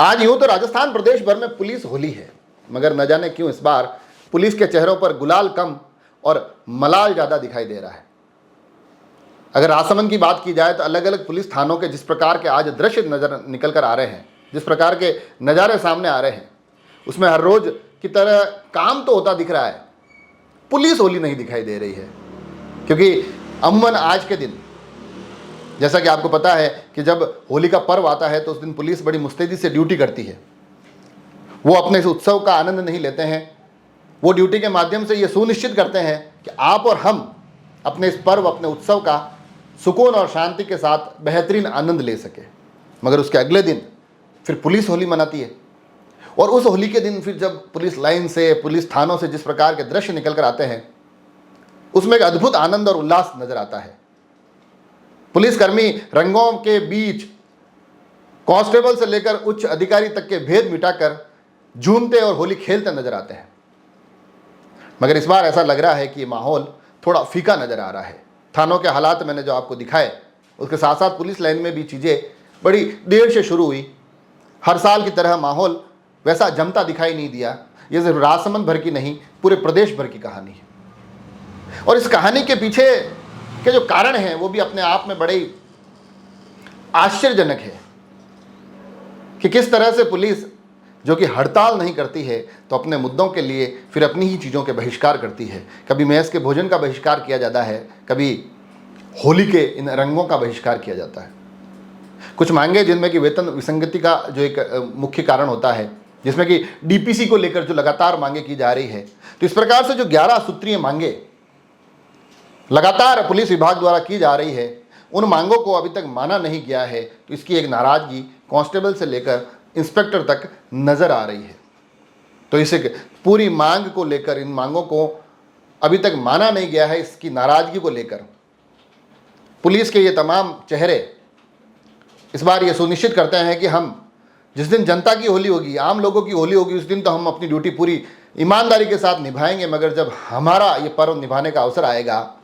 आज यूं तो राजस्थान प्रदेश भर में पुलिस होली है, मगर न जाने क्यों इस बार पुलिस के चेहरों पर गुलाल कम और मलाल ज़्यादा दिखाई दे रहा है। अगर राजसमंद की बात की जाए तो अलग अलग पुलिस थानों के जिस प्रकार के आज दृश्य नजर निकल कर आ रहे हैं, जिस प्रकार के नज़ारे सामने आ रहे हैं, उसमें हर रोज की तरह काम तो होता दिख रहा है, पुलिस होली नहीं दिखाई दे रही है। क्योंकि अमूमन आज के दिन, जैसा कि आपको पता है कि जब होली का पर्व आता है तो उस दिन पुलिस बड़ी मुस्तैदी से ड्यूटी करती है। वो अपने इस उत्सव का आनंद नहीं लेते हैं, वो ड्यूटी के माध्यम से ये सुनिश्चित करते हैं कि आप और हम अपने इस पर्व, अपने उत्सव का सुकून और शांति के साथ बेहतरीन आनंद ले सके। मगर उसके अगले दिन फिर पुलिस होली मनाती है, और उस होली के दिन फिर जब पुलिस लाइन से, पुलिस थानों से जिस प्रकार के दृश्य निकल कर आते हैं, उसमें एक अद्भुत आनंद और उल्लास नजर आता है। पुलिसकर्मी रंगों के बीच कांस्टेबल से लेकर उच्च अधिकारी तक के भेद मिटाकर झूमते और होली खेलते नजर आते हैं। मगर इस बार ऐसा लग रहा है कि माहौल थोड़ा फीका नजर आ रहा है। थानों के हालात मैंने जो आपको दिखाए, उसके साथ साथ पुलिस लाइन में भी चीज़ें बड़ी देर से शुरू हुई। हर साल की तरह माहौल वैसा जमता दिखाई नहीं दिया। ये सिर्फ राजसमंद भर की नहीं, पूरे प्रदेश भर की कहानी है। और इस कहानी के पीछे के जो कारण हैं वो भी अपने आप में बड़े आश्चर्यजनक है कि किस तरह से पुलिस, जो कि हड़ताल नहीं करती है तो अपने मुद्दों के लिए फिर अपनी ही चीज़ों के बहिष्कार करती है। कभी मेस के भोजन का बहिष्कार किया जाता है, कभी होली के इन रंगों का बहिष्कार किया जाता है। कुछ मांगे जिनमें कि वेतन विसंगति का जो एक मुख्य कारण होता है, जिसमें कि डीपीसी को लेकर जो लगातार मांगे की जा रही है। तो इस प्रकार से जो 11 सूत्रीय मांगे लगातार पुलिस विभाग द्वारा की जा रही है, उन मांगों को अभी तक माना नहीं गया है। तो इसकी एक नाराजगी कांस्टेबल से लेकर इंस्पेक्टर तक नजर आ रही है। तो इस पूरी मांग को लेकर, इन मांगों को अभी तक माना नहीं गया है, इसकी नाराजगी को लेकर पुलिस के ये तमाम चेहरे इस बार ये सुनिश्चित करते हैं कि हम जिस दिन जनता की होली होगी, आम लोगों की होली होगी, उस दिन तो हम अपनी ड्यूटी पूरी ईमानदारी के साथ निभाएंगे। मगर जब हमारा ये पर्व निभाने का अवसर आएगा,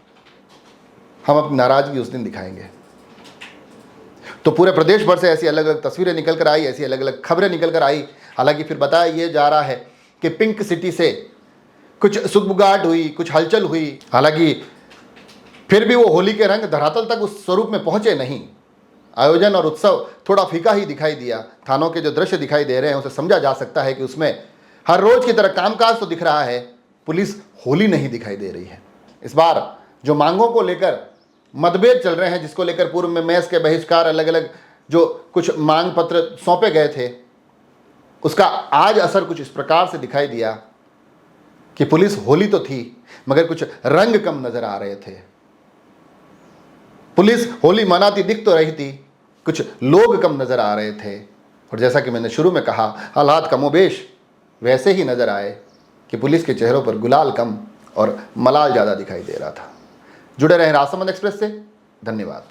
हम अपनी नाराजगी उस दिन दिखाएंगे। तो पूरे प्रदेश भर से ऐसी अलग अलग तस्वीरें निकल कर आई, ऐसी अलग अलग खबरें निकल कर आई। हालांकि फिर बताया ये जा रहा है कि पिंक सिटी से कुछ सुगबुगाहट हुई, कुछ हलचल हुई। हालांकि फिर भी वो होली के रंग धरातल तक उस स्वरूप में पहुंचे नहीं। आयोजन और उत्सव थोड़ा फीका ही दिखाई दिया। थानों के जो दृश्य दिखाई दे रहे हैं उसे समझा जा सकता है कि उसमें हर रोज की तरह कामकाज तो दिख रहा है, पुलिस होली नहीं दिखाई दे रही है। इस बार जो मांगों को लेकर मतभेद चल रहे हैं, जिसको लेकर पूर्व में मेस के बहिष्कार, अलग अलग जो कुछ मांग पत्र सौंपे गए थे, उसका आज असर कुछ इस प्रकार से दिखाई दिया कि पुलिस होली तो थी, मगर कुछ रंग कम नजर आ रहे थे। पुलिस होली मनाती दिख तो रही थी, कुछ लोग कम नजर आ रहे थे। और जैसा कि मैंने शुरू में कहा, हालात कमोबेश वैसे ही नजर आए कि पुलिस के चेहरों पर गुलाल कम और मलाल ज़्यादा दिखाई दे रहा था। जुड़े रहें राजसमंद एक्सप्रेस से। धन्यवाद।